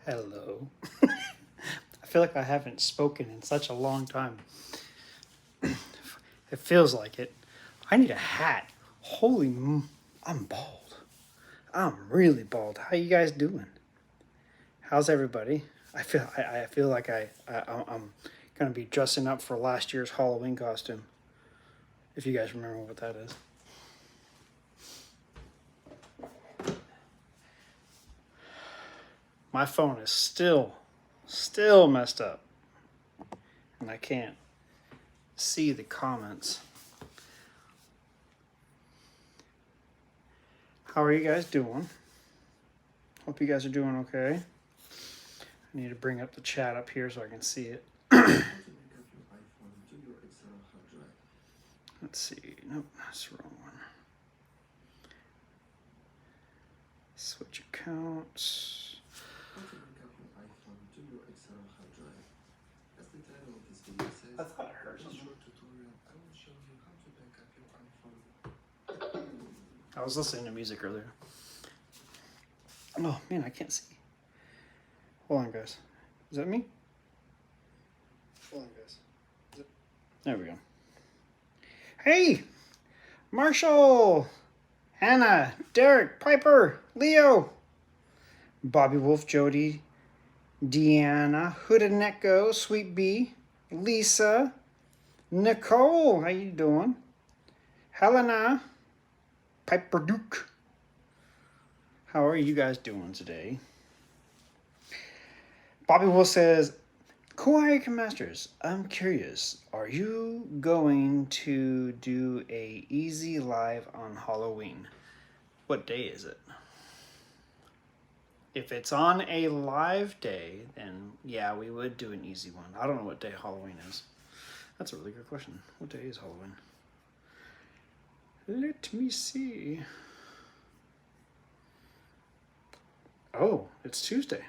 Hello. I feel like I haven't spoken in such a long time. It feels like it. I need a hat. I'm bald. I'm really bald. How you guys doing? How's everybody? I feel like I'm gonna be dressing up for last year's Halloween costume. If you guys remember what that is. My phone is still messed up. And I can't see the comments. How are you guys doing? Hope you guys are doing okay. I need to bring up the chat up here so I can see it. Let's see. Nope, that's the wrong one. Switch accounts. I thought I heard something. I was listening to music earlier. Oh man, I can't see. Hold on, guys. Is that me? Hold on, guys. There we go. Hey! Marshall! Hannah, Derek, Piper, Leo, Bobby Wolf, Jody, Deanna, Hooded Necko, Sweet Bee, Lisa, Nicole, how you doing? Helena, Piper Duke. How are you guys doing today? Bobby Wolf says, Kawaii Masters, I'm curious, are you going to do a easy live on Halloween? What day is it? If it's on a live day, then yeah, we would do an easy one. I don't know what day Halloween is. That's a really good question. What day is Halloween? Let me see. Oh, it's Tuesday.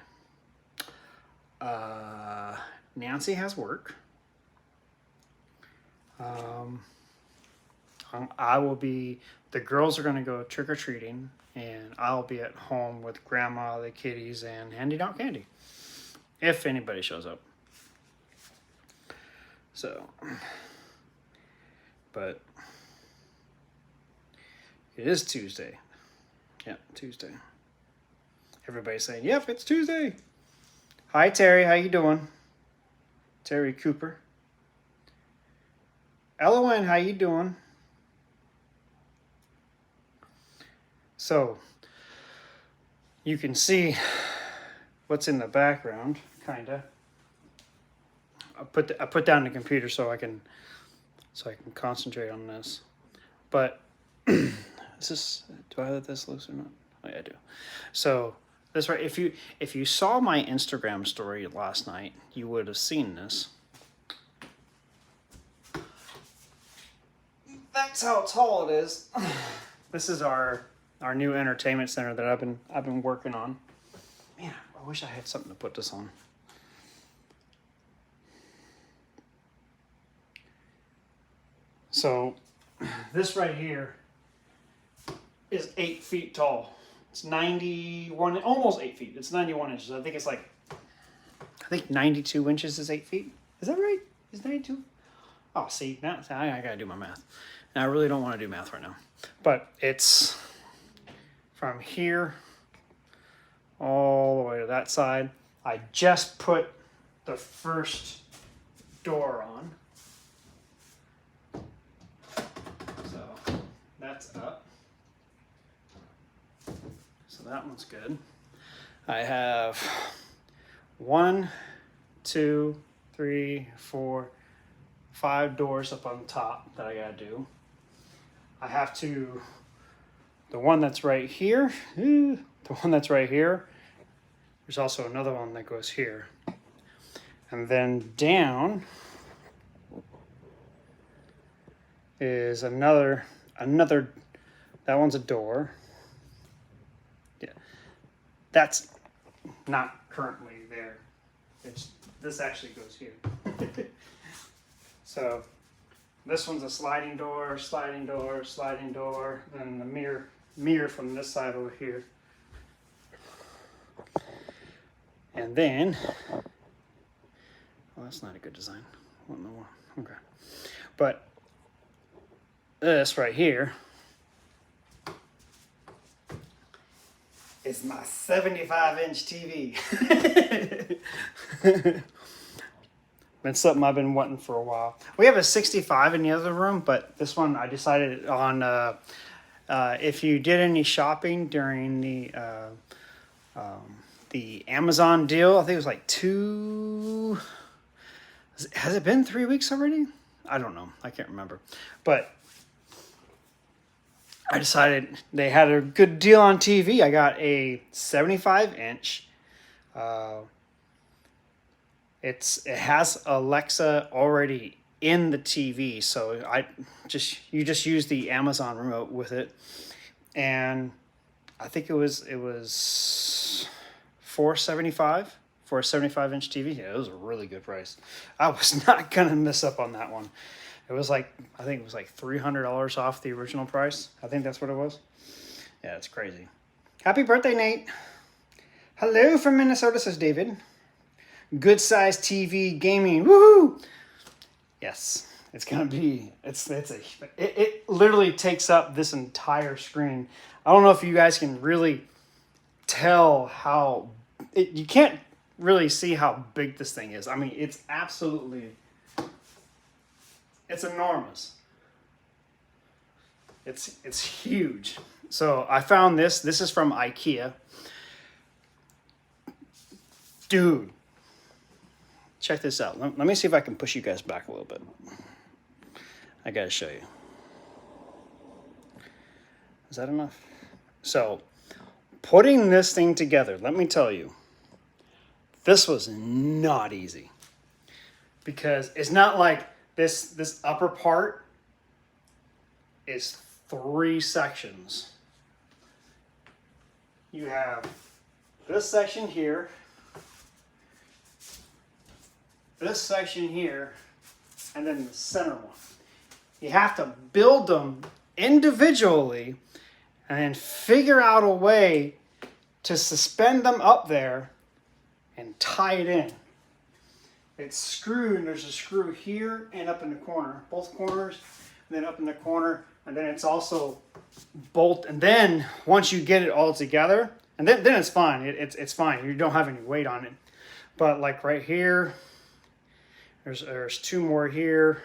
Nancy has work. I will be, the girls are going to go trick-or-treating, and I'll be at home with Grandma, the kitties, and handing out candy. If anybody shows up. So, but it is Tuesday. Yeah, Tuesday. Everybody's saying, yep, it's Tuesday. Hi, Terry. How you doing? Terry Cooper. Elowen, how you doing? So, you can see what's in the background, kinda. I put down the computer so I can concentrate on this. But is this, do I let this loose or not? Oh, yeah, I do. So this right, if you saw my Instagram story last night, you would have seen this. That's how tall it is. This is our new entertainment center that I've been working on. Man, I wish I had something to put this on. So this right here is 8 feet tall. It's 91, almost 8 feet. It's 91 inches. I think 92 inches is 8 feet. Is that right? Is 92? Oh, see, now I gotta do my math. And I really don't want to do math right now. But it's from here all the way to that side. I just put the first door on. So that's up. So that one's good. I have 1, 2, 3, 4, 5 doors up on top that I gotta do. I have to, the one that's right here, there's also another one that goes here. And then down is another, that one's a door. Yeah, that's not currently there. This actually goes here. So this one's a sliding door, sliding door, sliding door, then the mirror from this side over here. And then, well, that's not a good design. What in the world? Okay. But this right here is my 75-inch TV. Been something I've been wanting for a while. We have a 65 in the other room, but this one I decided on. If you did any shopping during the Amazon deal, I think it was like has it been 3 weeks already? I don't know. I can't remember. But I decided they had a good deal on TV. I got a 75-inch. It has Alexa already in the TV, so you just use the Amazon remote with it, and I think it was $475 for a 75-inch TV. Yeah, it was a really good price. I was not gonna miss up on that one. It was like, I think it was like $300 off the original price. I think that's what it was. Yeah, it's crazy. Happy birthday, Nate. Hello from Minnesota, says David. Good size TV gaming. Woohoo! Yes, it's gonna be. It literally takes up this entire screen. I don't know if you guys can really tell how. You can't really see how big this thing is. I mean, it's absolutely. It's enormous. It's huge. So I found this. This is from IKEA. Dude, check this out. Let me see if I can push you guys back a little bit. I gotta show you. Is that enough? So, putting this thing together, let me tell you, this was not easy. Because it's not like this upper part is 3 sections. You have this section here, this section here, and then the center one. You have to build them individually and then figure out a way to suspend them up there and tie it in. It's screwed, and there's a screw here and up in the corner, both corners, and then up in the corner, and then it's also bolt. And then once you get it all together, and then it's fine. It's fine. You don't have any weight on it. But like right here, there's 2 more here,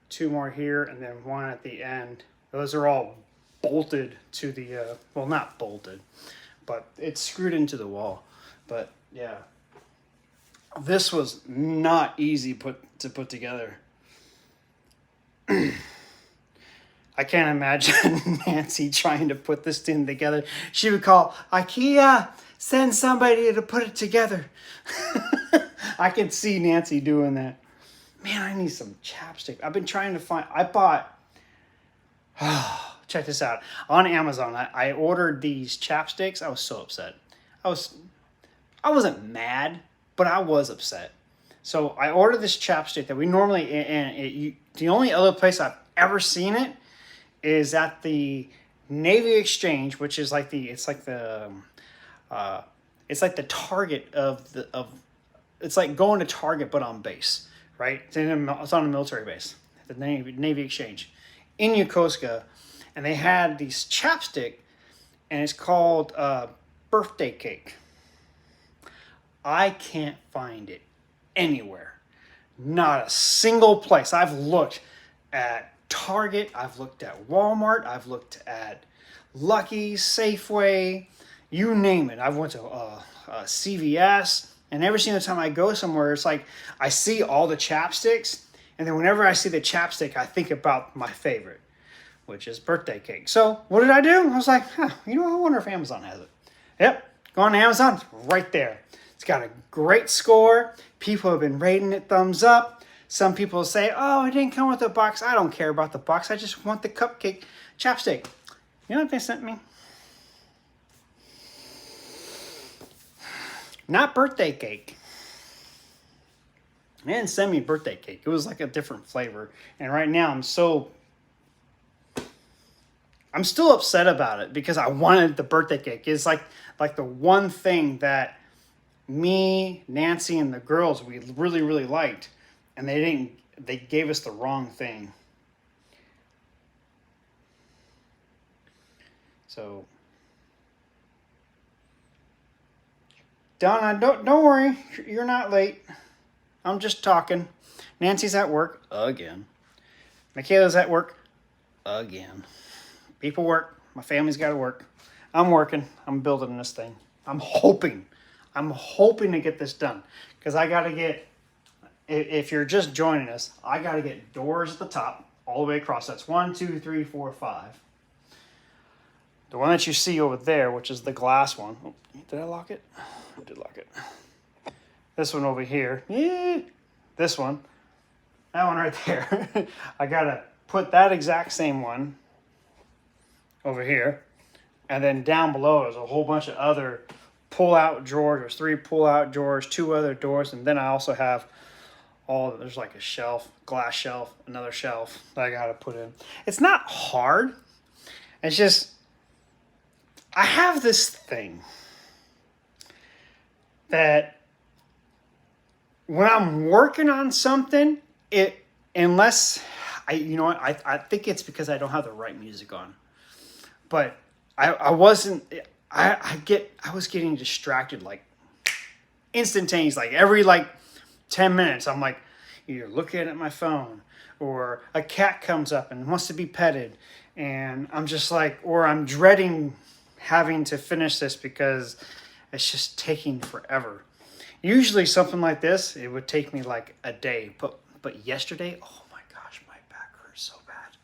2 more here, and then 1 at the end. Those are all bolted to the well, not bolted, but it's screwed into the wall. But yeah, this was not easy to put together. I can't imagine Nancy trying to put this thing together. She would call IKEA, send somebody to put it together. I can see Nancy doing that. Man, I need some chapstick. I've been trying to find, I bought, check this out. On Amazon, I ordered these chapsticks. I was so upset. I wasn't mad, but I was upset. So I ordered this chapstick that we normally, the only other place I've ever seen it is at the Navy Exchange, which is like it's like the Target it's like going to Target but on base, right? It's on a military base, the Navy Exchange in Yokosuka, and they had these chapstick, and it's called birthday cake. I can't find it anywhere. Not a single place. I've looked at Target, I've looked at Walmart, I've looked at Lucky, Safeway, you name it. I've went to CVS, and every single time I go somewhere, it's like I see all the chapsticks, and then whenever I see the chapstick, I think about my favorite, which is birthday cake. So what did I do? I was like, I wonder if Amazon has it. Yep, go on Amazon, it's right there. It's got a great score. People have been rating it thumbs up. Some people say, oh, it didn't come with a box. I don't care about the box. I just want the cupcake chapstick. You know what they sent me? Not birthday cake. They didn't send me birthday cake. It was like a different flavor. And right now I'm still upset about it because I wanted the birthday cake. It's like the one thing that me, Nancy, and the girls we really, really liked, and they gave us the wrong thing. So, Donna, don't worry, you're not late. I'm just talking. Nancy's at work again. Michaela's at work again. People work. My family's got to work. I'm working. I'm building this thing. I'm hoping to get this done, because I got to get, if you're just joining us, I got to get doors at the top all the way across. That's 1, 2, 3, 4, 5. The one that you see over there, which is the glass one. Oh, did I lock it? I did lock it. This one over here. Yeah. This one. That one right there. I got to put that exact same one over here. And then down below, there's a whole bunch of other pull-out drawers. There's 3 pull-out drawers, 2 other doors. And then I also have there's like a shelf, glass shelf, another shelf that I got to put in. It's not hard. It's just, I have this thing that when I'm working on something, unless I think it's because I don't have the right music on. But I was getting distracted like instantaneous, like every 10 minutes I'm like either looking at my phone or a cat comes up and wants to be petted, and I'm just like, or I'm dreading having to finish this because it's just taking forever. Usually something like this, it would take me like a day, but yesterday, oh my gosh, my back hurts so bad.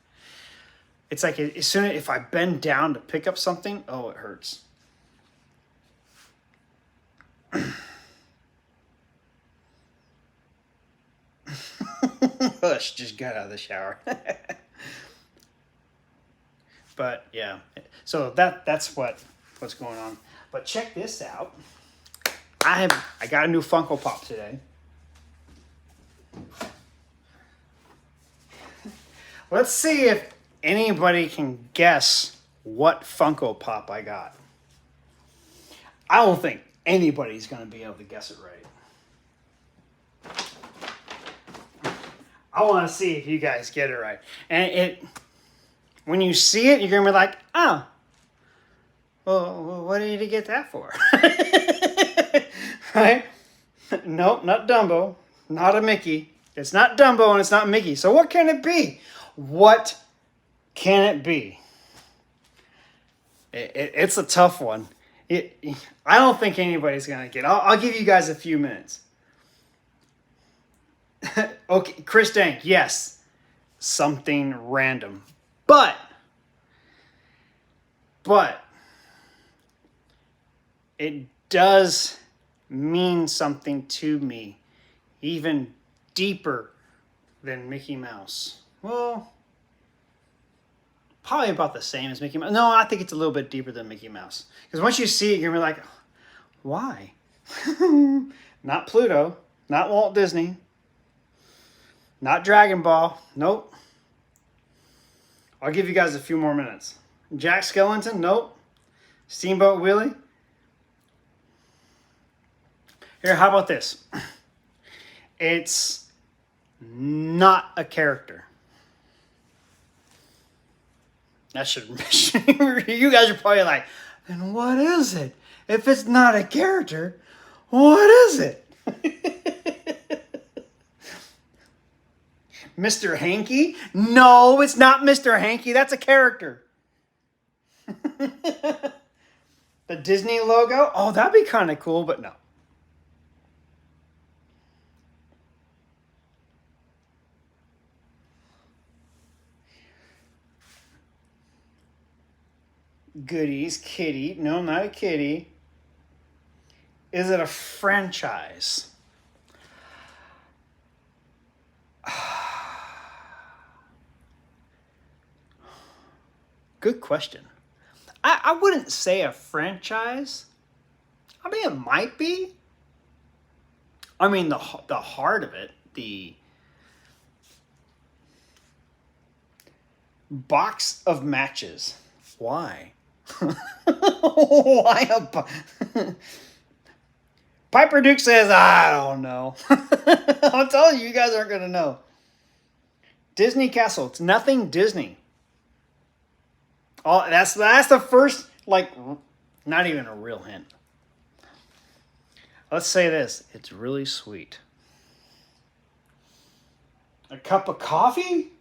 It's like as soon as if I bend down to pick up something, oh, it hurts. Hush, just got out of the shower. But yeah, so that's what's going on. But check this out. I got a new Funko Pop today. Let's see if anybody can guess what Funko Pop I got. I don't think anybody's going to be able to guess it right. I want to see if you guys get it right. And when you see it, you're going to be like, oh, well, what did you get that for? Right? Nope, not Dumbo. Not a Mickey. It's not Dumbo and it's not Mickey. So what can it be? What can it be? It's a tough one. I don't think anybody's going to get it. I'll give you guys a few minutes. Okay, Chris Dank, yes. Something random. But it does mean something to me, even deeper than Mickey Mouse. Well, probably about the same as Mickey Mouse. No, I think it's a little bit deeper than Mickey Mouse. Because once you see it, you're going to be like, why? Not Pluto, not Walt Disney, not Dragon Ball. Nope. I'll give you guys a few more minutes. Jack Skellington? Nope. Steamboat Willie? Here, how about this? It's not a character. That should... You guys are probably like, then what is it? If it's not a character, what is it? Mr. Hanky? No, it's not Mr. Hanky. That's a character. The Disney logo? Oh, that'd be kind of cool, but no. Goodies, kitty. No, not a kitty. Is it a franchise? Good question. I wouldn't say a franchise. I mean, it might be. I mean, the heart of it, the box of matches. Why? Why a Piper Duke says, I don't know. I'm telling you, you guys aren't going to know. Disney Castle. It's nothing Disney. Oh, that's the first, like, not even a real hint. Let's say this. It's really sweet. A cup of coffee?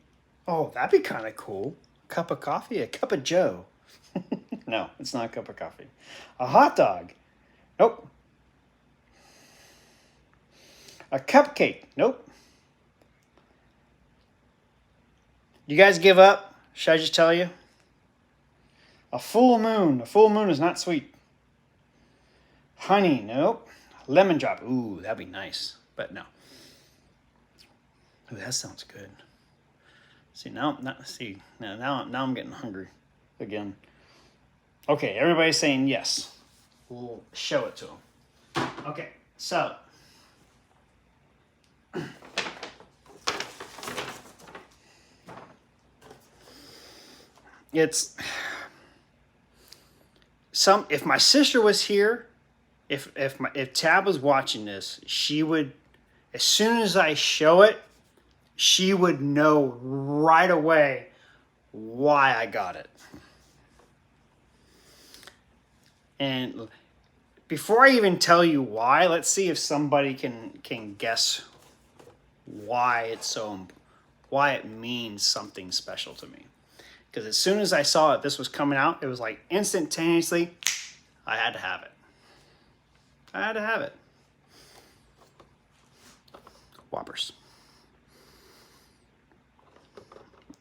Oh, that'd be kind of cool. A cup of coffee? A cup of joe. No, it's not a cup of coffee. A hot dog? Nope. A cupcake? Nope. You guys give up? Should I just tell you? A full moon. A full moon is not sweet. Honey? Nope. Lemon drop? Ooh, that'd be nice. But no. Ooh, that sounds good. See, now I'm getting hungry again. Okay, everybody's saying yes. We'll show it to them. Okay, so it's if my sister was here, if Tab was watching this, she would, as soon as I show it, she would know right away why I got it. And before I even tell you why, let's see if somebody can guess why it means something special to me. Because as soon as I saw it, this was coming out, it was like instantaneously, I had to have it. I had to have it. Whoppers.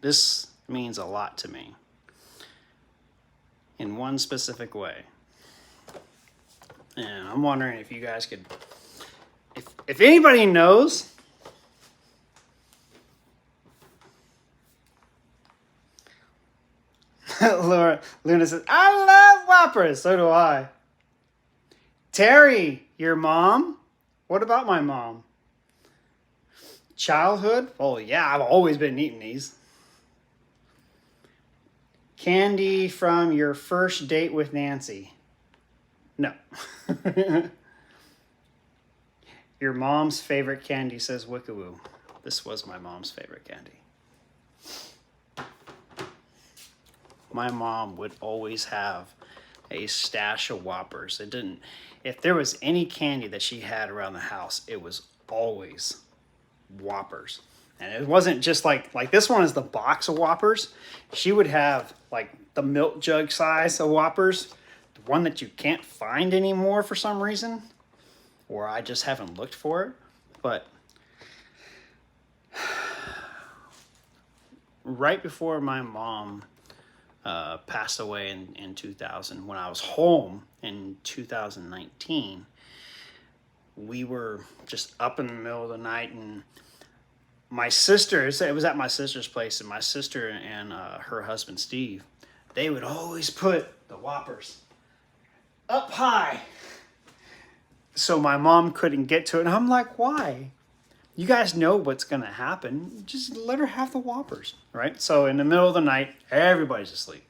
This means a lot to me in one specific way. And I'm wondering if you guys could, if anybody knows, Luna says, I love Whoppers. So do I. Terry, your mom? What about my mom? Childhood? Oh yeah, I've always been eating these. Candy from your first date with Nancy? No. Your mom's favorite candy, says Wickawoo. This was my mom's favorite candy. My mom would always have a stash of Whoppers. If there was any candy that she had around the house, it was always Whoppers. And it wasn't just like this one is the box of Whoppers. She would have like the milk jug size of Whoppers, the one that you can't find anymore for some reason, or I just haven't looked for it. But right before my mom passed away in 2000, when I was home in 2019, we were just up in the middle of the night, and my sister, it was at my sister's place, and my sister and her husband Steve, they would always put the Whoppers up high so my mom couldn't get to it. And I'm like, why? You guys know what's going to happen. Just let her have the Whoppers, right? So in the middle of the night, everybody's asleep.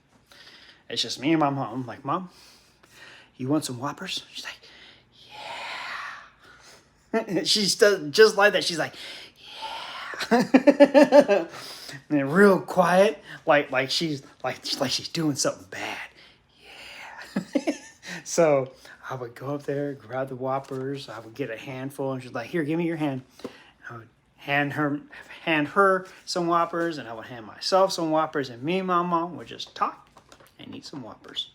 It's just me and my mom. I'm like, Mom, you want some Whoppers? She's like, yeah. She's just like that. She's like, yeah. And real quiet, like she's doing something bad. Yeah. So I would go up there, grab the Whoppers. I would get a handful, and she's like, "Here, give me your hand." I would hand her some Whoppers, and I would hand myself some Whoppers, and me and my mom would just talk and eat some Whoppers.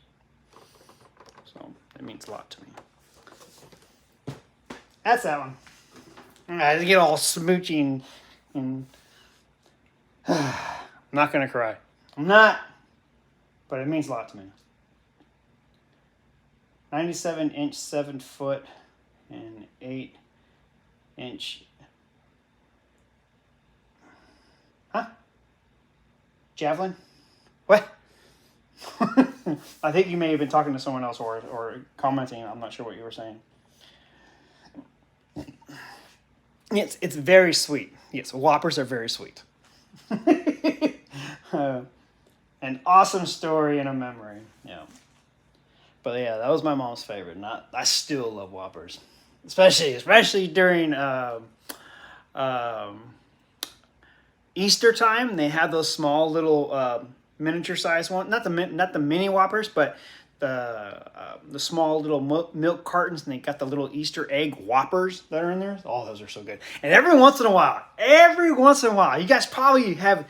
So that means a lot to me. That's that one. I get all smoochy and I'm not gonna cry. I'm not, but it means a lot to me. 97 inch, 7 foot, and 8 inch. Huh? Javelin? What? I think you may have been talking to someone else or commenting. I'm not sure what you were saying. It's very sweet. Yes, Whoppers are very sweet. An awesome story and a memory. Yeah. But yeah, that was my mom's favorite. I still love Whoppers. especially during Easter time. They have those small little miniature size one, not the mini Whoppers, but the small little milk cartons, and they got the little Easter egg Whoppers that are in there. Oh, those are so good. And every once in a while, you guys probably have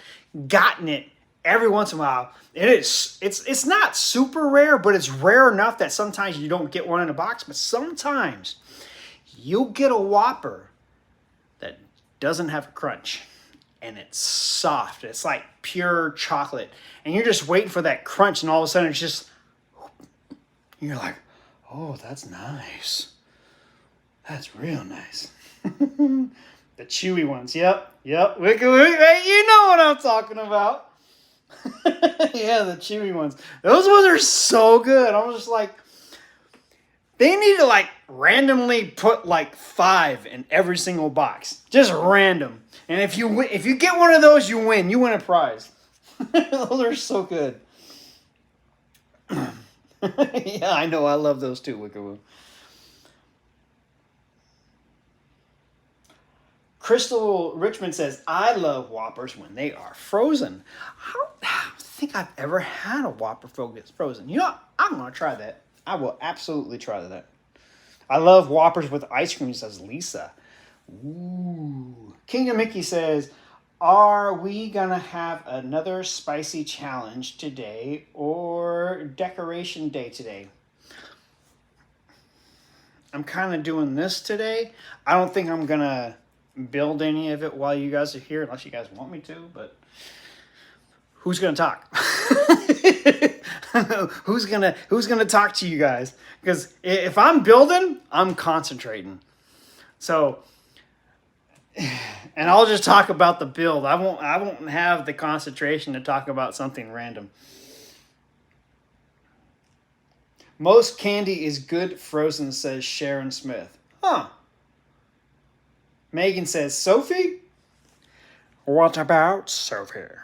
gotten it every once in a while. It's not super rare, but it's rare enough that sometimes you don't get one in a box. But sometimes you'll get a Whopper that doesn't have a crunch, and it's soft. It's like pure chocolate, and you're just waiting for that crunch, and all of a sudden it's just, you're like, oh, that's nice. That's real nice. The chewy ones. Yep. Wicked, right? You know what I'm talking about. Yeah, the chewy ones. Those ones are so good. I was just like, they need to like randomly put like 5 in every single box. Just random. And if you get one of those, you win. You win a prize. Those are so good. Yeah, I know. I love those too, Wickeroo. Crystal Richmond says, I love Whoppers when they are frozen. I don't think I've ever had a Whopper frozen. You know, I'm going to try that. I will absolutely try that. I love Whoppers with ice cream, says Lisa. Ooh. Kingdom Mickey says, are we going to have another spicy challenge today or decoration day today? I'm kind of doing this today. I don't think I'm going to build any of it while you guys are here, unless you guys want me to, but who's going to talk? Who's gonna talk to you guys? Because if I'm building, I'm concentrating. So, and I'll just talk about the build. I won't have the concentration to talk about something random. Most candy is good frozen, says Sharon Smith. Huh. Megan says, Sophie? What about Sophie?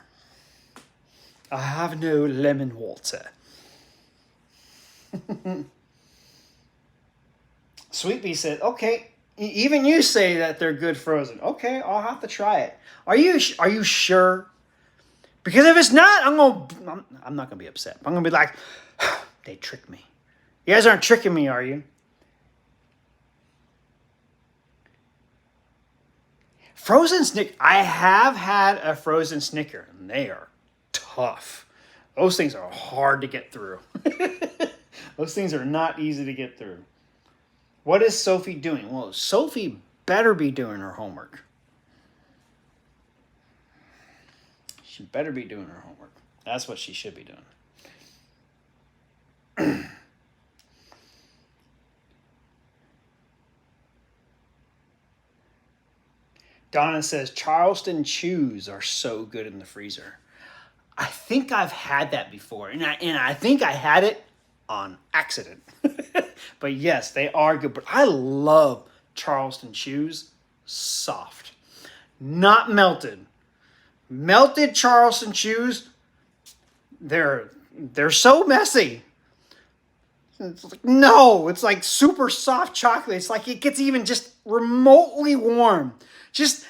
I have no lemon water. Sweet Bee said, okay, even you say that they're good frozen. Okay, I'll have to try it. Are you sure? Because if it's not, I'm not gonna be upset. I'm gonna be like, they tricked me. You guys aren't tricking me, are you? Frozen Snicker. I have had a frozen Snicker, and they are tough. Those things are hard to get through. Those things are not easy to get through. What is Sophie doing? Well, Sophie better be doing her homework. She better be doing her homework. That's what she should be doing. Donna says, Charleston chews are so good in the freezer. I think I've had that before, and I think I had it on accident. But yes, they are good. But I love Charleston chews soft, not melted. Melted Charleston chews, they're so messy. It's like, no, it's like super soft chocolate. It's like it gets even just remotely warm, just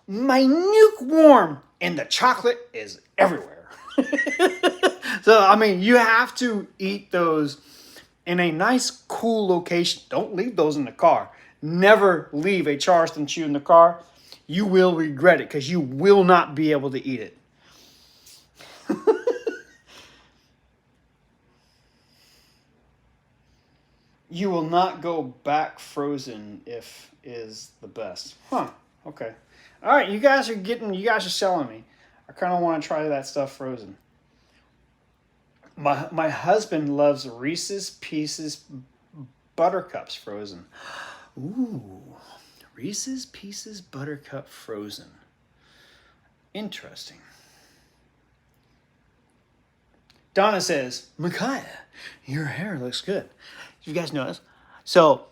minute warm, and the chocolate is everywhere. So, I mean, you have to eat those in a nice, cool location. Don't leave those in the car. Never leave a Charleston chew in the car. You will regret it because you will not be able to eat it. You will not go back frozen if is the best. Huh. Okay. All right, you guys are selling me. I kind of want to try that stuff frozen. My husband loves Reese's Pieces Buttercups frozen. Ooh, Reese's Pieces Buttercup frozen. Interesting. Donna says, Micaiah, your hair looks good. You guys notice? So,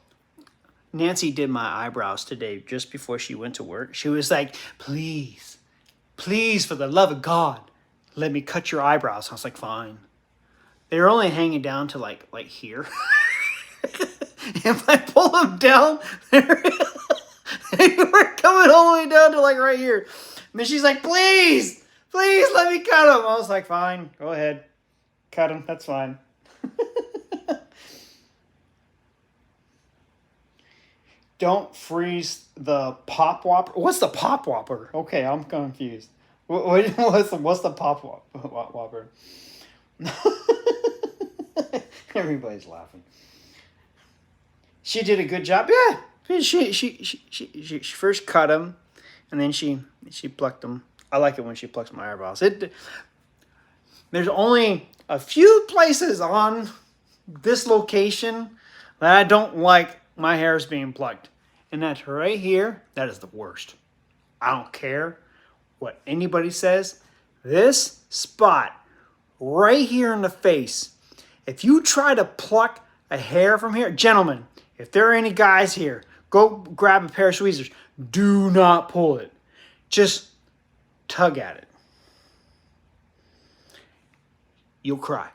Nancy did my eyebrows today just before she went to work. She was like, please, for the love of God, let me cut your eyebrows. I was like, fine. They were only hanging down to like here. If I pull them down, they were coming all the way down to like right here. And then she's like, please, please let me cut them. I was like, fine, go ahead. Cut them, that's fine. Don't freeze the pop whopper. What's the pop whopper? Okay, I'm confused. What's the pop whopper? Everybody's laughing. She did a good job. Yeah, she first cut them, and then she plucked them. I like it when she plucks my eyebrows. There's only a few places on this location that I don't like my hairs being plucked. And that's right here. That is the worst. I don't care what anybody says. This spot right here in the face, if you try to pluck a hair from here, gentlemen, if there are any guys here, go grab a pair of tweezers. Do not pull it. Just tug at it. You'll cry.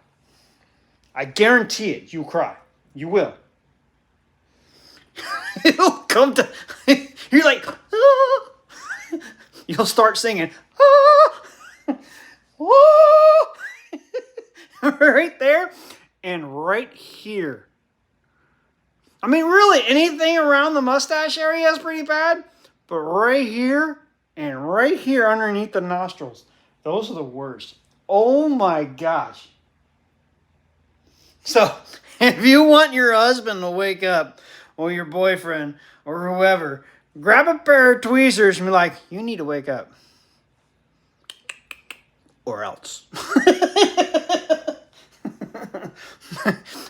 I guarantee it. You'll cry. You will. It'll come to... You're like... Ah. You'll start singing... Ah. Ah. Right there and right here. I mean, really, anything around the mustache area is pretty bad. But right here and right here underneath the nostrils, those are the worst. Oh my gosh. So, if you want your husband to wake up, or your boyfriend, or whoever, grab a pair of tweezers and be like, you need to wake up. Or else.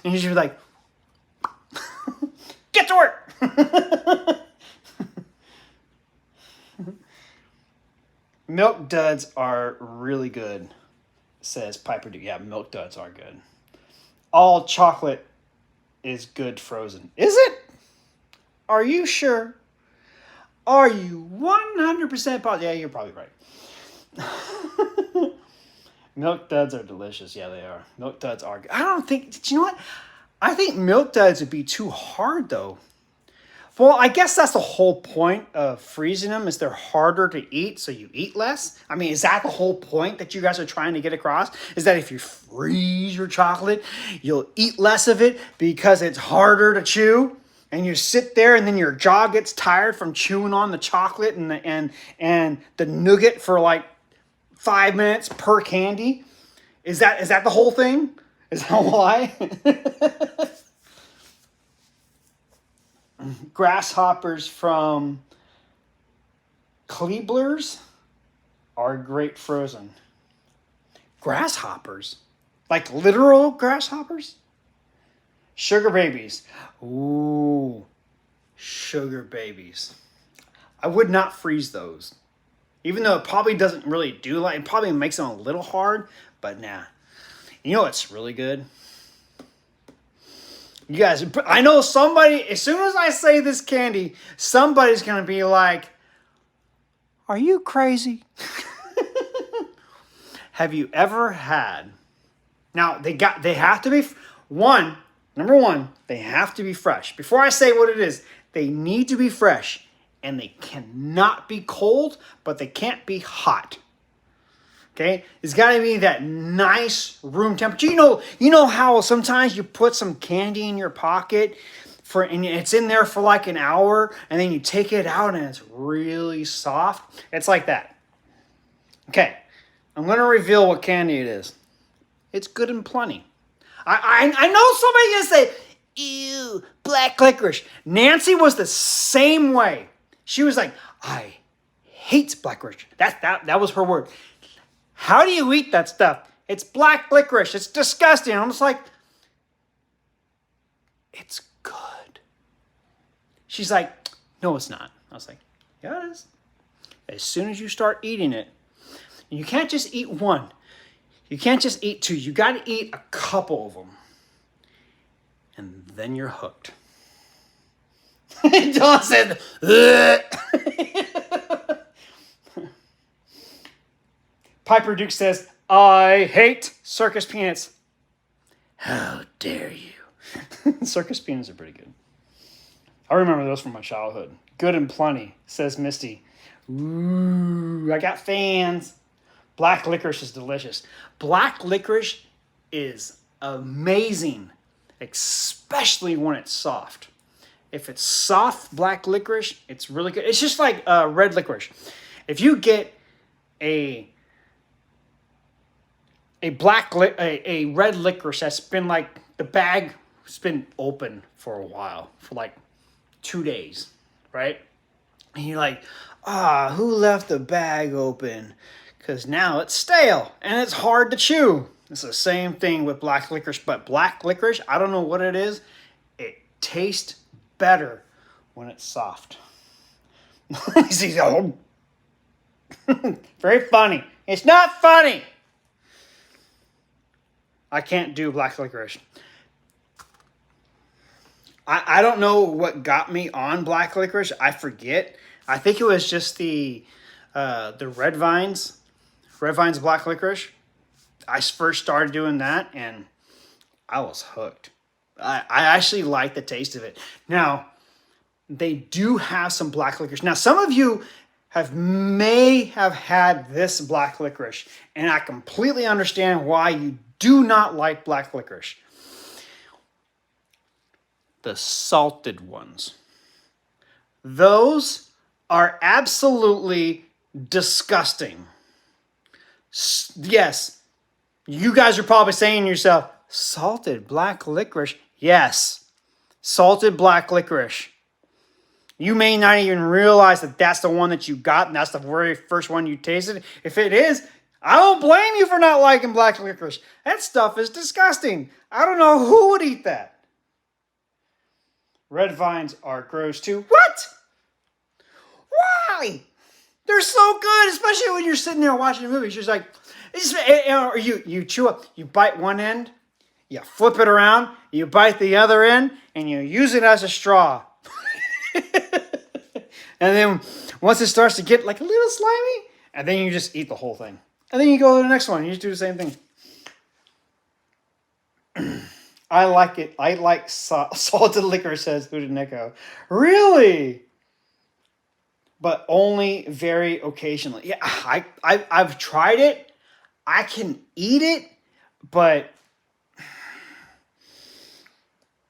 And you should be like, get to work! Milk duds are really good, says Piper Duke. Yeah, milk duds are good. All chocolate is good frozen. Is it? Are you sure? Are you 100% positive? Yeah, you're probably right. Milk duds are delicious. Yeah, they are. Milk duds are good. I don't think... You know what? I think milk duds would be too hard, though. Well, I guess that's the whole point of freezing them, is they're harder to eat, so you eat less. I mean, is that the whole point that you guys are trying to get across? Is that if you freeze your chocolate, you'll eat less of it because it's harder to chew? And you sit there and then your jaw gets tired from chewing on the chocolate and the nougat for like 5 minutes per candy? Is that the whole thing? Is that why? Grasshoppers from Kleebler's are great frozen. Grasshoppers? Like literal grasshoppers? Sugar babies. Ooh, sugar babies. I would not freeze those. Even though it probably doesn't really do like, it probably makes them a little hard, but nah. You know what's really good? You guys, I know somebody, as soon as I say this candy, somebody's going to be like, are you crazy? Have you ever had, now they have to be, number one, they have to be fresh. Before I say what it is, they need to be fresh. And they cannot be cold, but they can't be hot. Okay? It's got to be that nice room temperature. You know how sometimes you put some candy in your pocket and it's in there for like an hour, and then you take it out and it's really soft? It's like that. Okay. I'm going to reveal what candy it is. It's Good and Plenty. I know somebody's going to say, ew, black licorice. Nancy was the same way. She was like, I hate black licorice. That was her word. How do you eat that stuff? It's black licorice. It's disgusting. I'm just like, it's good. She's like, no, it's not. I was like, yeah, it is. As soon as you start eating it, you can't just eat one. You can't just eat two. You got to eat a couple of them. And then you're hooked. Dawn said, Piper Duke says, I hate circus peanuts. How dare you? Circus peanuts are pretty good. I remember those from my childhood. Good and plenty, says Misty. Ooh, I got fans. Black licorice is delicious. Black licorice is amazing, especially when it's soft. If it's soft black licorice, it's really good. It's just like red licorice. If you get a red licorice that's been like the bag has been open for a while, for like 2 days, right? And you're like, who left the bag open? Because now it's stale and it's hard to chew. It's the same thing with black licorice, but black licorice, I don't know what it is. It tastes better when it's soft. Very funny. It's not funny. I can't do black licorice. I don't know what got me on black licorice. I forget. I think it was just the red vines black licorice. I first started doing that and I was hooked. I actually like the taste of it. Now, they do have some black licorice. Now, some of you may have had this black licorice, and I completely understand why you do not like black licorice. The salted ones. Those are absolutely disgusting. Yes, you guys are probably saying to yourself, salted black licorice? Yes, salted black licorice. You may not even realize that that's the one that you got and that's the very first one you tasted. If it is, I don't blame you for not liking black licorice. That stuff is disgusting. I don't know who would eat that. Red vines are gross too. What? Why? They're so good, especially when you're sitting there watching a movie. It's just like, you chew up, you bite one end, you flip it around, you bite the other end, and you use it as a straw. And then once it starts to get like a little slimy, and then you just eat the whole thing. And then you go to the next one, you just do the same thing. I like it. I like salted licorice, says Udineko. Really? But only very occasionally. Yeah, I've tried it. I can eat it, but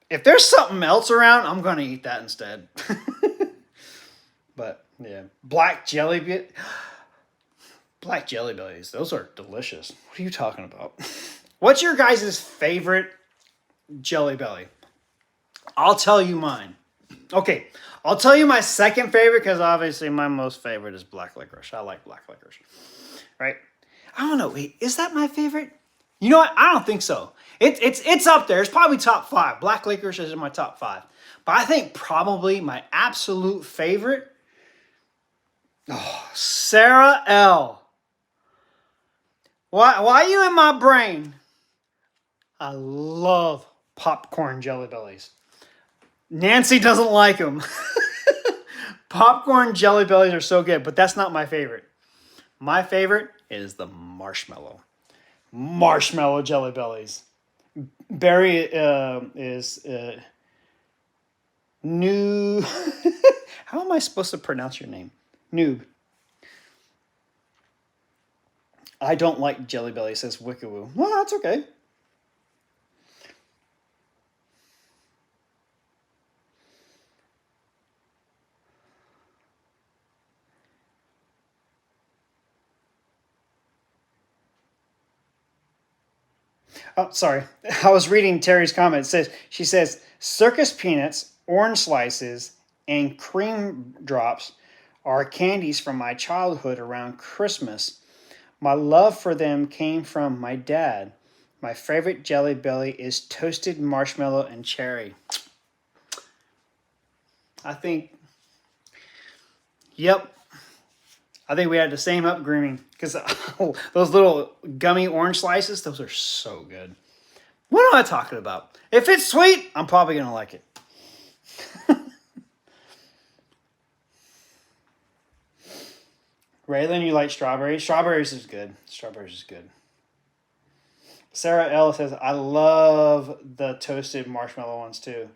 if there's something else around, I'm going to eat that instead. But, yeah. Black jelly bellies. Those are delicious. What are you talking about? What's your guys' favorite Jelly Belly? I'll tell you mine. Okay, I'll tell you my second favorite because obviously my most favorite is black licorice. I like black licorice, right? I don't know. Wait, is that my favorite? You know what? I don't think so. It's up there. It's probably top 5. Black licorice is in my top 5. But I think probably my absolute favorite, Sarah L. Why are you in my brain? I love popcorn Jelly Bellies. Nancy doesn't like them. Popcorn Jelly Bellies are so good, but that's not my favorite. My favorite is the marshmallow. Marshmallow Jelly Bellies. Barry is new. How am I supposed to pronounce your name? Noob. I don't like Jelly Belly, says Wickawoo. Well, that's okay. Oh, sorry. I was reading Terry's comment. She says, circus peanuts, orange slices, and cream drops are candies from my childhood around Christmas. My love for them came from my dad. My favorite Jelly Belly is toasted marshmallow and cherry. I think, yep. I think we had the same upbringing because those little gummy orange slices, those are so good. What am I talking about? If it's sweet, I'm probably going to like it. Raylan, you like strawberries? Strawberries is good. Strawberries is good. Sarah L says, I love the toasted marshmallow ones too.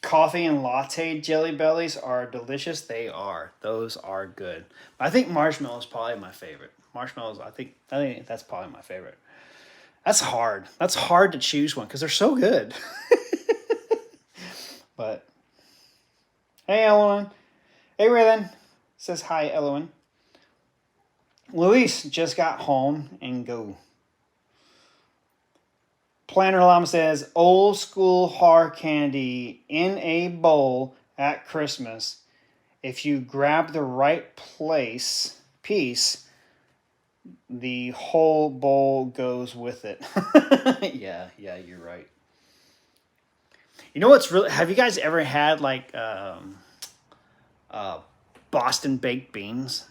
Coffee and latte Jelly Bellies are delicious. They are. Those are good. I think marshmallow is probably my favorite. Marshmallows, I think that's probably my favorite. That's hard. That's hard to choose one because they're so good. But hey, Elowen. Hey, Raylan. Says hi, Elowen. Luis just got home and go. Planner Llama says old school hard candy in a bowl at Christmas. If you grab the right piece, the whole bowl goes with it. Yeah, you're right. You know what's really? Have you guys ever had like Boston baked beans?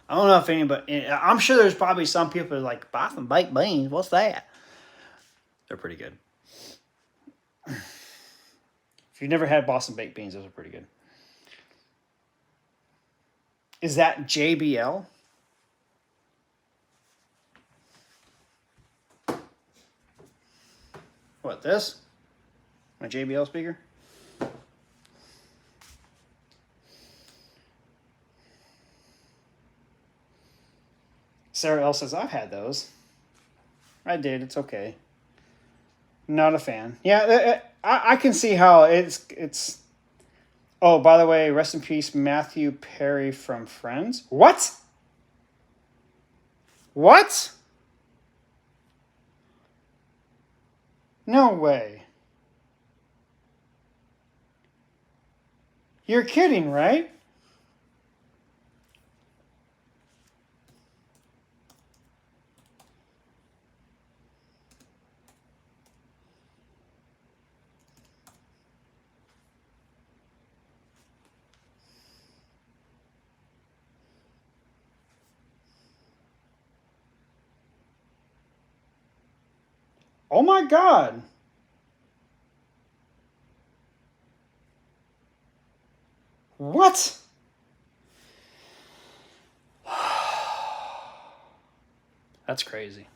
I don't know if anybody. I'm sure there's probably some people who are like Boston baked beans. What's that? They're pretty good. If you've never had Boston baked beans, those are pretty good. Is that JBL? What, this? My JBL speaker? Sarah L says, I've had those. I did. It's okay. Not a fan. Yeah, I can see how it's. Oh, by the way, rest in peace, Matthew Perry from Friends. What? What? No way. You're kidding, right? Oh my God. What? That's crazy.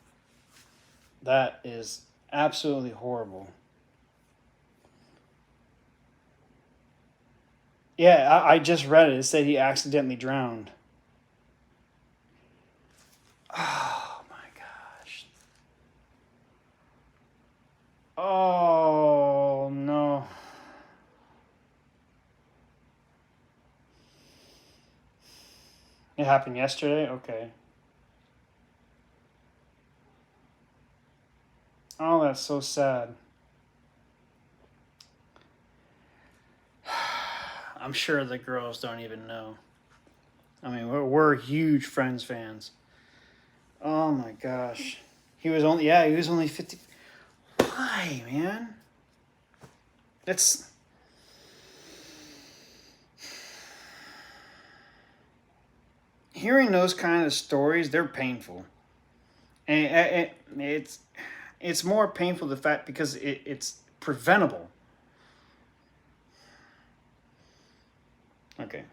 That is absolutely horrible. Yeah, I just read it. It said he accidentally drowned. Oh my gosh. Oh no. It happened yesterday? Okay. Oh, that's so sad. I'm sure the girls don't even know. I mean, we're huge Friends fans. Oh my gosh. He was only 50. Why, man? That's. Hearing those kind of stories, they're painful. And it's more painful the fact because it's preventable. Okay.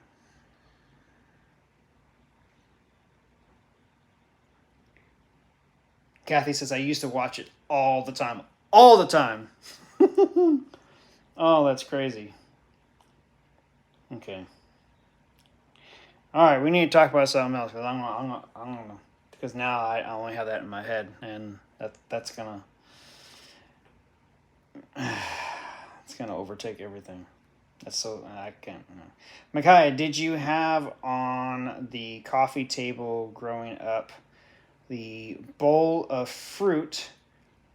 Kathy says, I used to watch it all the time. All the time. Oh, that's crazy. Okay. All right, we need to talk about something else because I'm gonna, because now I only have that in my head, and that's gonna it's gonna overtake everything. That's so I can't. No. Micaiah, did you have on the coffee table growing up the bowl of fruit,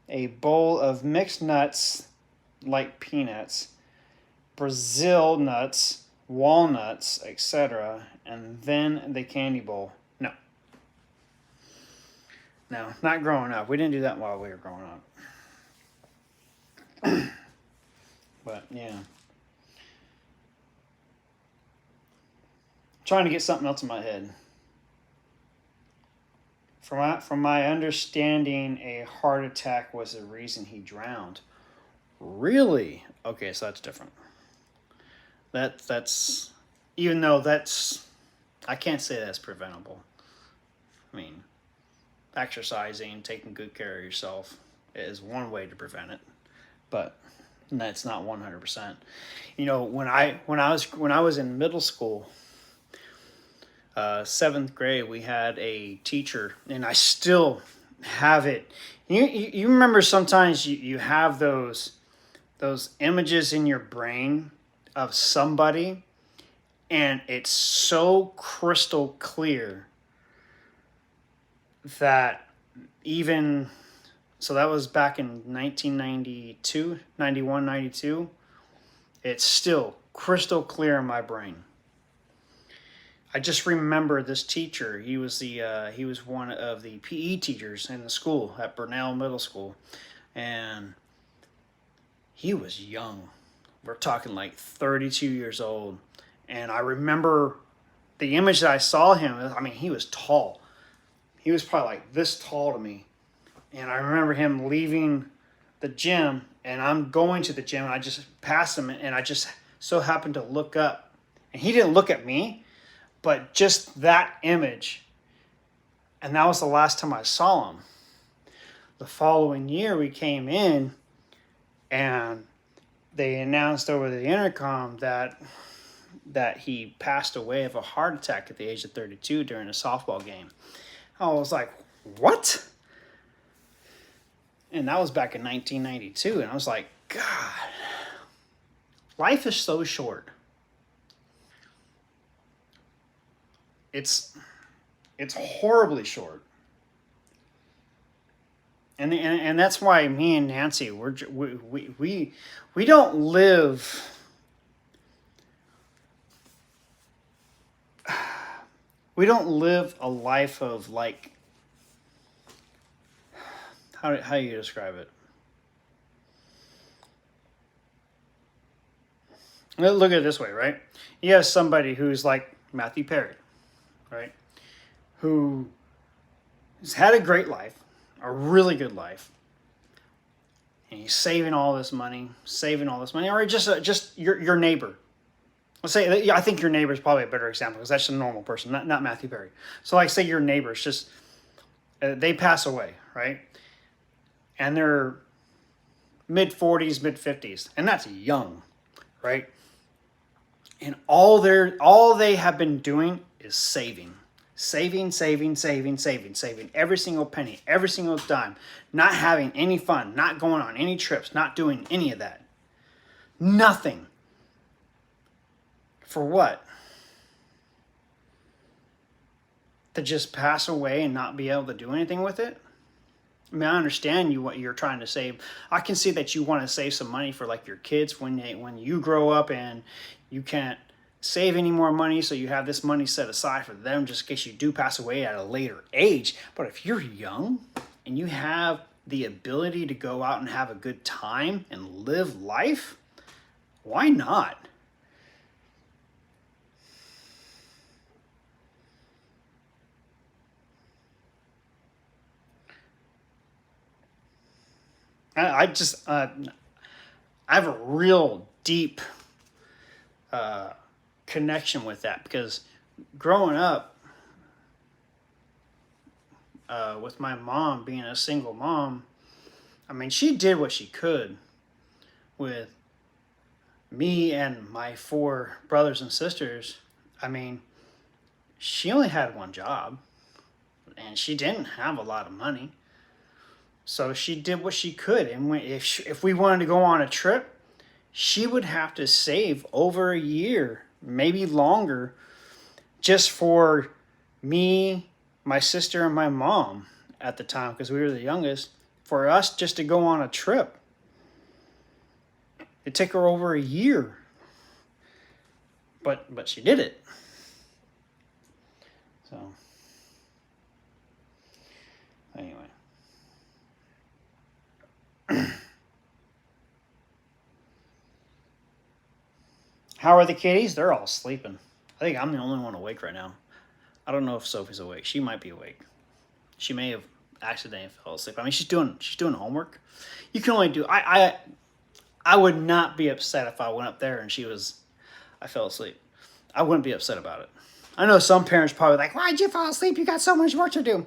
a bowl of mixed nuts like peanuts, Brazil nuts, walnuts, etc., and then the candy bowl? No. No, not growing up. We didn't do that while we were growing up. But yeah. Trying to get something else in my head. From my understanding, a heart attack was the reason he drowned. Really? Okay, so that's different. That's even though that's I can't say that's preventable. I mean, exercising, taking good care of yourself is one way to prevent it, but that's not 100%. You know, when I was in middle school, seventh grade, we had a teacher, and I still have it. You remember sometimes you have those images in your brain of somebody, and it's so crystal clear that even so that was back in 1992, 91, 92. It's still crystal clear in my brain. I just remember this teacher. He was one of the PE teachers in the school at Burnell Middle School, and he was young. We're talking like 32 years old. And I remember the image that I saw him. I mean, he was tall. He was probably like this tall to me. And I remember him leaving the gym, and I'm going to the gym, and I just passed him, and I just so happened to look up. And he didn't look at me, but just that image. And that was the last time I saw him. The following year, we came in, and they announced over the intercom that he passed away of a heart attack at the age of 32 during a softball game. I was like, what? And that was back in 1992. And I was like, God, life is so short. It's horribly short. And that's why me and Nancy, we don't live. We don't live a life of like, how do you describe it? Look at it this way, right? You have somebody who's like Matthew Perry, right? Who has had a great life, a really good life, and he's saving all this money, or just your neighbor. Let's say, I think your neighbor is probably a better example because that's a normal person, not Matthew Perry. So like say your neighbors just, they pass away, right? And they're mid-40s, mid-50s, and that's young, right? And all they have been doing is saving every single penny, every single dime, not having any fun, not going on any trips, not doing any of that. Nothing. For what? To just pass away and not be able to do anything with it? I mean, I understand what you're trying to save. I can see that you want to save some money for like your kids when you grow up and you can't save any more money, so you have this money set aside for them just in case you do pass away at a later age. But if you're young and you have the ability to go out and have a good time and live life, why not? I have a real deep connection with that because growing up with my mom being a single mom, I mean, she did what she could with me and my 4 brothers and sisters. I mean, she only had one job and she didn't have a lot of money. So she did what she could. And if we wanted to go on a trip, she would have to save over a year, maybe longer, just for me, my sister, and my mom at the time, because we were the youngest, for us just to go on a trip. It took her over a year. But she did it. So, anyway. How are the kitties? They're all sleeping. I think I'm the only one awake right now. I don't know if Sophie's awake. She might be awake. She may have accidentally fell asleep. I mean, she's doing homework. You can only do. I would not be upset if I went up there and I fell asleep. I wouldn't be upset about it. I know some parents probably like, why'd you fall asleep? You got so much work to do.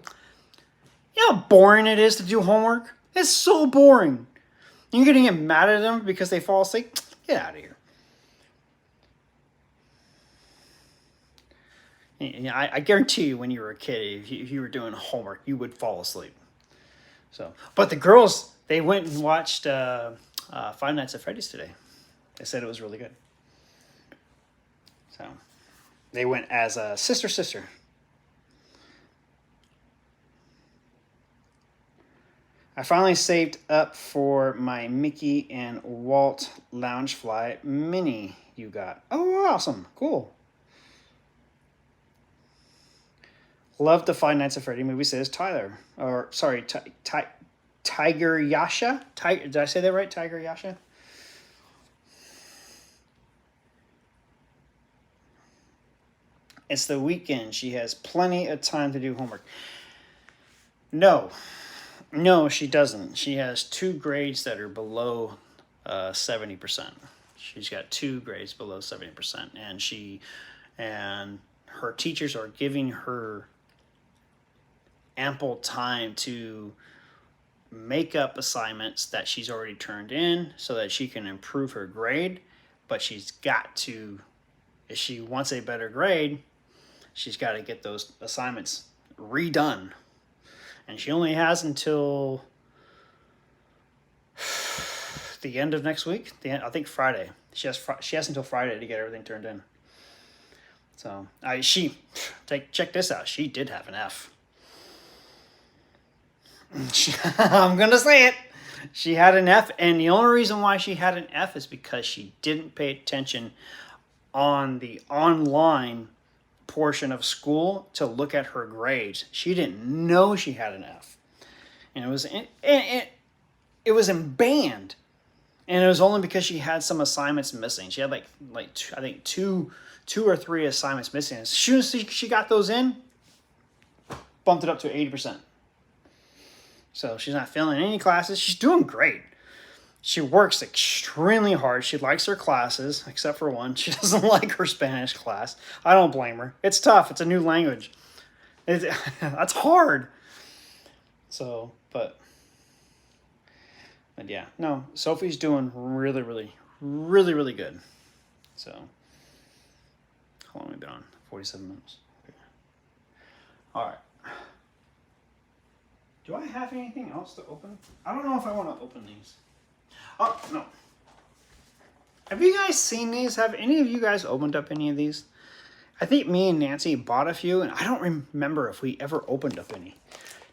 You know how boring it is to do homework? It's so boring. You're going to get mad at them because they fall asleep? Get out of here. I guarantee you when you were a kid, if you were doing homework, you would fall asleep. So, but the girls, they went and watched Five Nights at Freddy's today. They said it was really good. So, they went as a sister. I finally saved up for my Mickey and Walt Loungefly mini you got. Oh, awesome. Cool. Love the Five Nights at Freddy movie, says Tyler. Or, sorry, Tiger Yasha? Did I say that right? Tiger Yasha? It's the weekend. She has plenty of time to do homework. No, she doesn't. She has 2 grades that are below 70%. She's got 2 grades below 70%, and her teachers are giving her ample time to make up assignments that she's already turned in so that she can improve her grade. But she's got to, if she wants a better grade, she's got to get those assignments redone. And she only has until the end of next week. I think Friday. She has until Friday to get everything turned in. So check this out. She did have an F. I'm gonna say it. She had an F, and the only reason why she had an F is because she didn't pay attention on the online portion of school to look at her grades. She didn't know she had an F, and it was in band, and it was only because she had some assignments missing. She had like I think two or 3 assignments missing. As soon as she got those in, bumped it up to 80%. So she's not failing any classes. She's doing great. She works extremely hard. She likes her classes, except for one. She doesn't like her Spanish class. I don't blame her. It's tough. It's a new language. That's hard. So, but yeah. No, Sophie's doing really, really, really, really good. So, how long have we been on? 47 minutes. Okay. All right. Do I have anything else to open? I don't know if I want to open these. Oh, no. Have you guys seen these? Have any of you guys opened up any of these? I think me and Nancy bought a few, and I don't remember if we ever opened up any.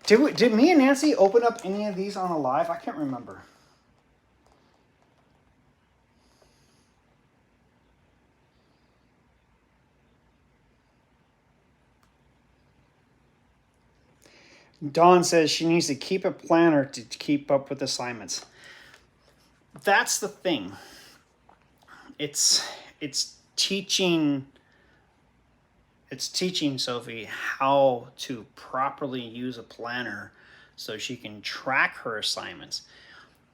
Did me and Nancy open up any of these on a live? I can't remember. Dawn says she needs to keep a planner to keep up with assignments. That's the thing. It's teaching Sophie how to properly use a planner so she can track her assignments.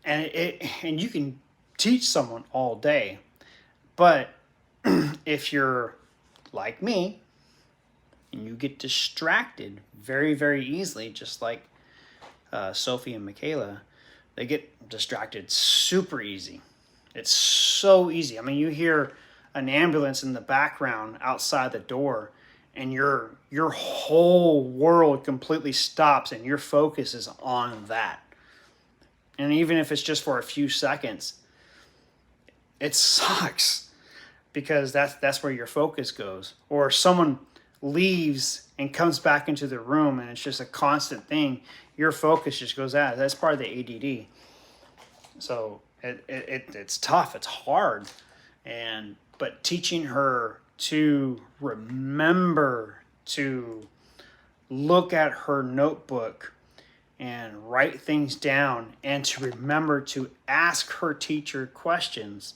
And you can teach someone all day, but if you're like me and you get distracted very, very easily, just like Sophie and Michaela, they get distracted super easy. It's so easy. I mean, you hear an ambulance in the background outside the door, and your whole world completely stops, and your focus is on that. And even if it's just for a few seconds, it sucks because that's where your focus goes. Or someone leaves and comes back into the room, and it's just a constant thing. Your focus just goes out. That's part of the ADD. So it's tough. It's hard. But teaching her to remember to look at her notebook and write things down, and to remember to ask her teacher questions.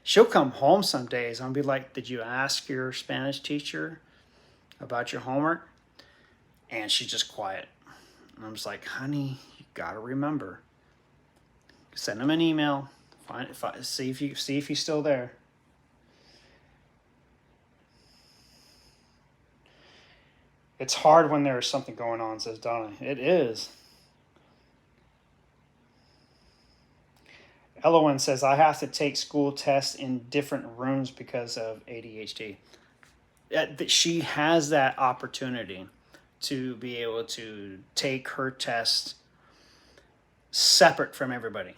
She'll come home some days and be like, did you ask your Spanish teacher about your homework? And she's just quiet. And I'm just like, honey, you gotta remember. Send him an email. See if he's still there. It's hard when there's something going on, says Donna. It is. Elowen says, I have to take school tests in different rooms because of ADHD. She has that opportunity to be able to take her test separate from everybody.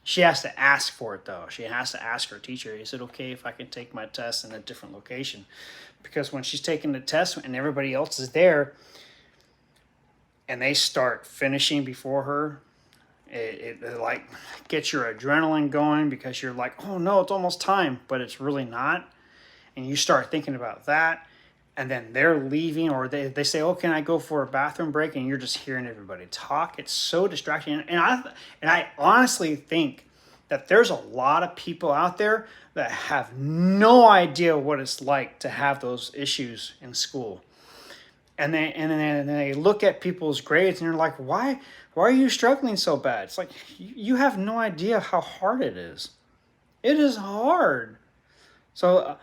She has to ask for it, though. She has to ask her teacher, is it okay if I can take my test in a different location? Because when she's taking the test and everybody else is there and they start finishing before her, it like gets your adrenaline going because you're like, oh no, it's almost time, but it's really not. And you start thinking about that, and then they're leaving, or they say, oh, can I go for a bathroom break? And you're just hearing everybody talk. It's so distracting. And I honestly think that there's a lot of people out there that have no idea what it's like to have those issues in school. And then they look at people's grades and they're like, why are you struggling so bad? It's like, you have no idea how hard it is. It is hard. So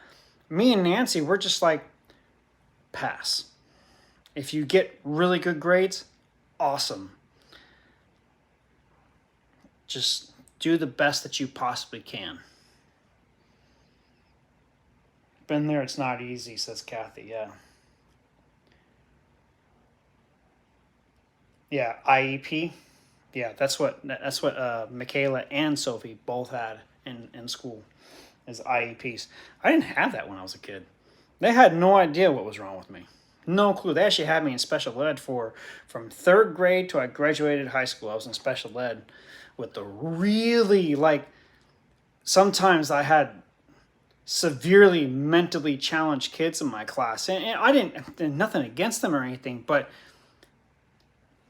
me and Nancy, we're just like, pass. If you get really good grades, awesome. Just do the best that you possibly can. Been there, it's not easy, says Kathy. Yeah. Yeah, IEP. Yeah, that's what Michaela and Sophie both had in school, as IEPs. I didn't have that when I was a kid. They had no idea what was wrong with me. No clue. They actually had me in special ed from third grade till I graduated high school. I was in special ed with the really, like, sometimes I had severely mentally challenged kids in my class. And I didn't, nothing against them or anything, but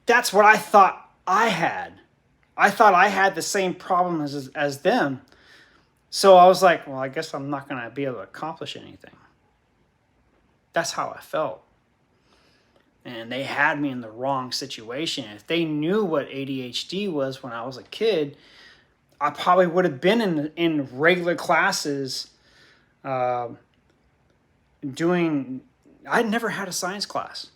that's what I thought I had. I thought I had the same problem as them. So I was like, well, I guess I'm not going to be able to accomplish anything. That's how I felt. And they had me in the wrong situation. If they knew what ADHD was when I was a kid, I probably would have been in regular classes doing... I never had a science class.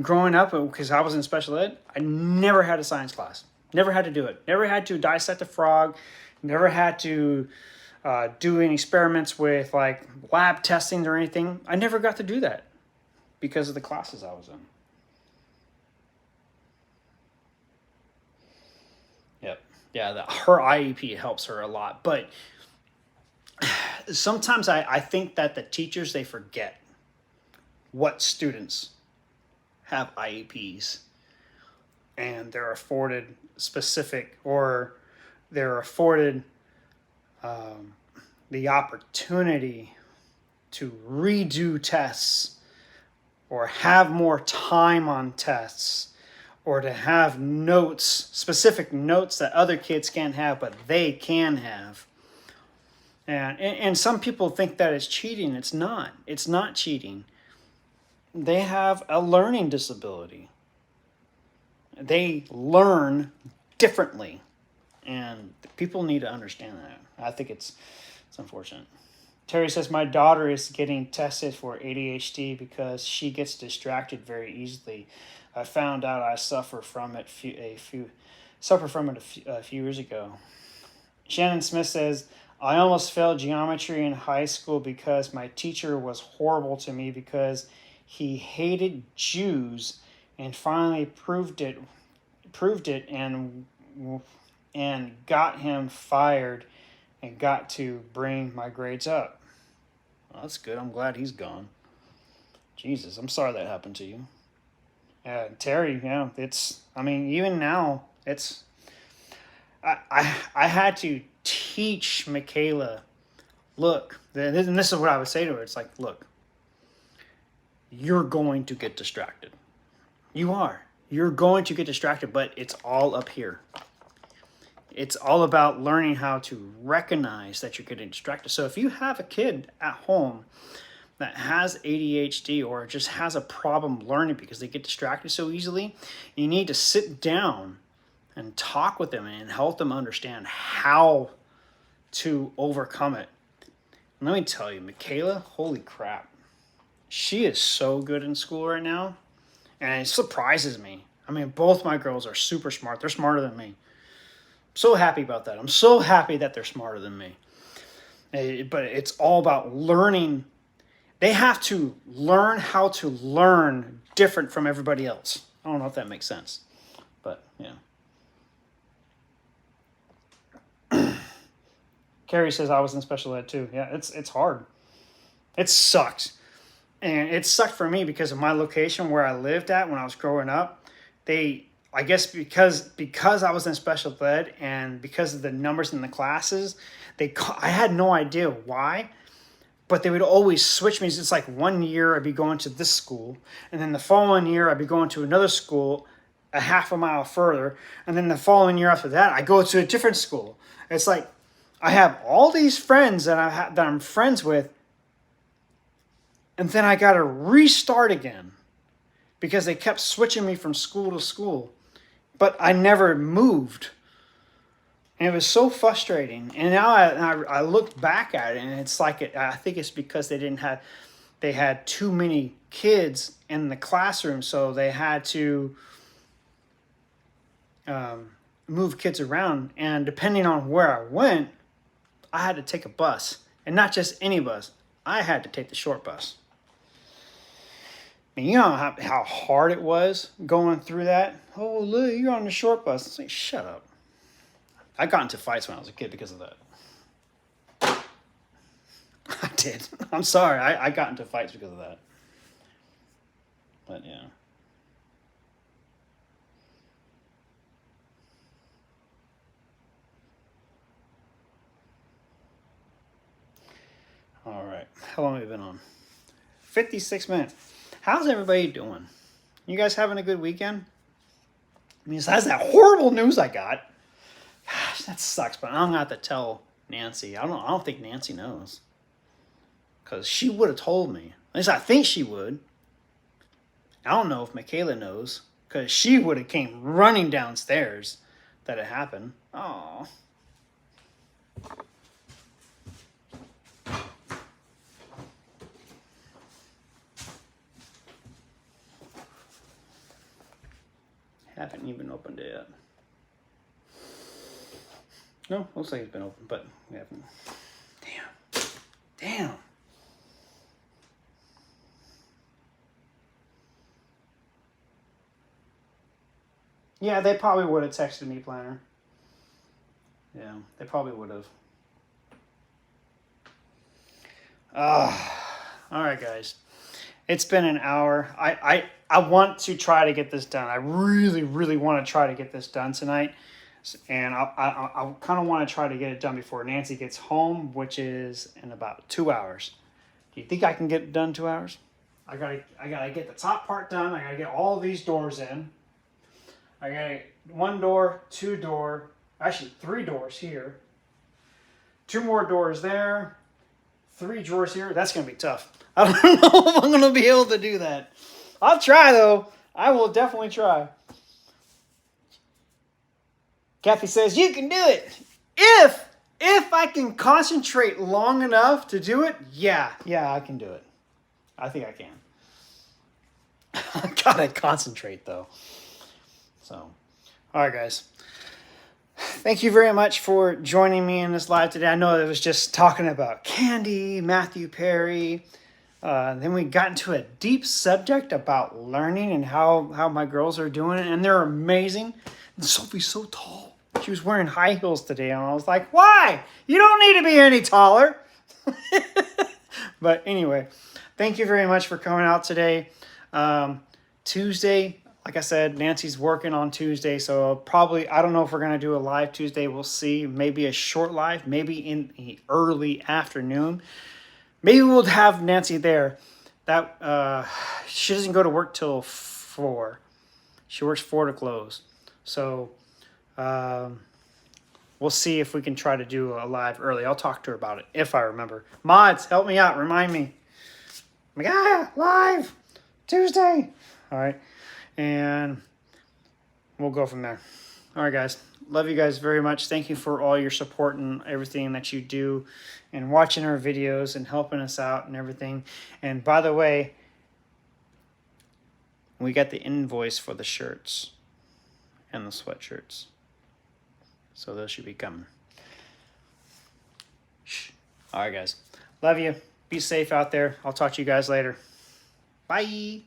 Growing up, because I was in special ed, I never had a science class. Never had to do it. Never had to dissect a frog. Never had to do any experiments with like lab testing or anything. I never got to do that because of the classes I was in. Yep. Yeah, her IEP helps her a lot. But sometimes I think that the teachers, they forget what students have IEPs, and they're afforded specific, or they're afforded the opportunity to redo tests or have more time on tests or to have notes, specific notes that other kids can't have but they can have. And some people think that it's cheating. It's not. It's not cheating. They have a learning disability. They learn differently. And people need to understand that. I think it's unfortunate. Terry says, my daughter is getting tested for ADHD because she gets distracted very easily. I found out I suffer from it a few years ago. Shannon Smith says, I almost failed geometry in high school because my teacher was horrible to me because he hated Jews, and finally proved it and got him fired and got to bring my grades up. Well, that's good. I'm glad he's gone. Jesus, I'm sorry that happened to you. Terry, yeah, even now, I had to teach Michaela, look, and this is what I would say to her. It's like, look, you're going to get distracted. You are. You're going to get distracted, but it's all up here. It's all about learning how to recognize that you're getting distracted. So if you have a kid at home that has ADHD or just has a problem learning because they get distracted so easily, you need to sit down and talk with them and help them understand how to overcome it. And let me tell you, Michaela, holy crap. she is so good in school right now, and it surprises me. I mean, both my girls are super smart. They're smarter than me. I'm so happy about that. I'm so happy that they're smarter than me. But it's all about learning. They have to learn how to learn different from everybody else. I don't know if that makes sense, but yeah. Carrie says I was in special ed too. Yeah, it's hard. It sucks. And it sucked for me because of my location where I lived at when I was growing up. I guess because I was in special ed and because of the numbers in the classes, I had no idea why, but they would always switch me. It's like one year I'd be going to this school, and then the following year I'd be going to another school a half a mile further, and then the following year after that I go to a different school. It's like I have all these friends that I'm friends with, and then I got to restart again because they kept switching me from school to school, but I never moved. And it was so frustrating. And now I looked back at it, and it's like I think it's because they had too many kids in the classroom, so they had to move kids around. And depending on where I went, I had to take a bus, and not just any bus. I had to take the short bus. And you know how hard it was going through that? Oh, look, you're on the short bus. It's like, shut up. I got into fights when I was a kid because of that. I did. I'm sorry. I got into fights because of that. But yeah. All right. How long have we been on? 56 minutes. How's everybody doing? You guys having a good weekend? I mean, besides that horrible news I got. Gosh, that sucks, but I'm gonna have to tell Nancy. I don't think Nancy knows. Because she would have told me. At least I think she would. I don't know if Michaela knows. Because she would have came running downstairs that it happened. Oh. Haven't even opened it yet. No, looks like it's been open, but we haven't. Damn. Yeah, they probably would have texted me, Planner. Yeah, they probably would have. All right, guys. It's been an hour. I want to try to get this done. I really, really want to try to get this done tonight. And I kind of want to try to get it done before Nancy gets home, which is in about 2 hours. Do you think I can get it done in 2 hours? I gotta get the top part done. I gotta get all these doors in. I gotta one door, two door, actually 3 doors here. 2 more doors there. 3 drawers here. That's gonna be tough. I don't know if I'm gonna be able to do that. I'll try though. I will definitely try. Kathy says, you can do it. If I can concentrate long enough to do it, yeah, I can do it. I think I can. I gotta concentrate though. So, all right, guys. Thank you very much for joining me in this live today. I know it was just talking about candy, Matthew Perry. Then we got into a deep subject about learning and how my girls are doing it, and they're amazing. And Sophie's so tall. She was wearing high heels today, and I was like, why? You don't need to be any taller. But anyway, thank you very much for coming out today. Tuesday, like I said, Nancy's working on Tuesday, so probably, I don't know if we're going to do a live Tuesday. We'll see. Maybe a short live, maybe in the early afternoon. Maybe we'll have Nancy there. That she doesn't go to work till 4. She works 4 to close. So we'll see if we can try to do a live early. I'll talk to her about it if I remember. Mods, help me out. Remind me. I'm like, live Tuesday. All right. And we'll go from there. All right, guys. Love you guys very much. Thank you for all your support and everything that you do and watching our videos and helping us out and everything. And by the way, we got the invoice for the shirts and the sweatshirts. So those should be coming. Shh. All right, guys. Love you. Be safe out there. I'll talk to you guys later. Bye.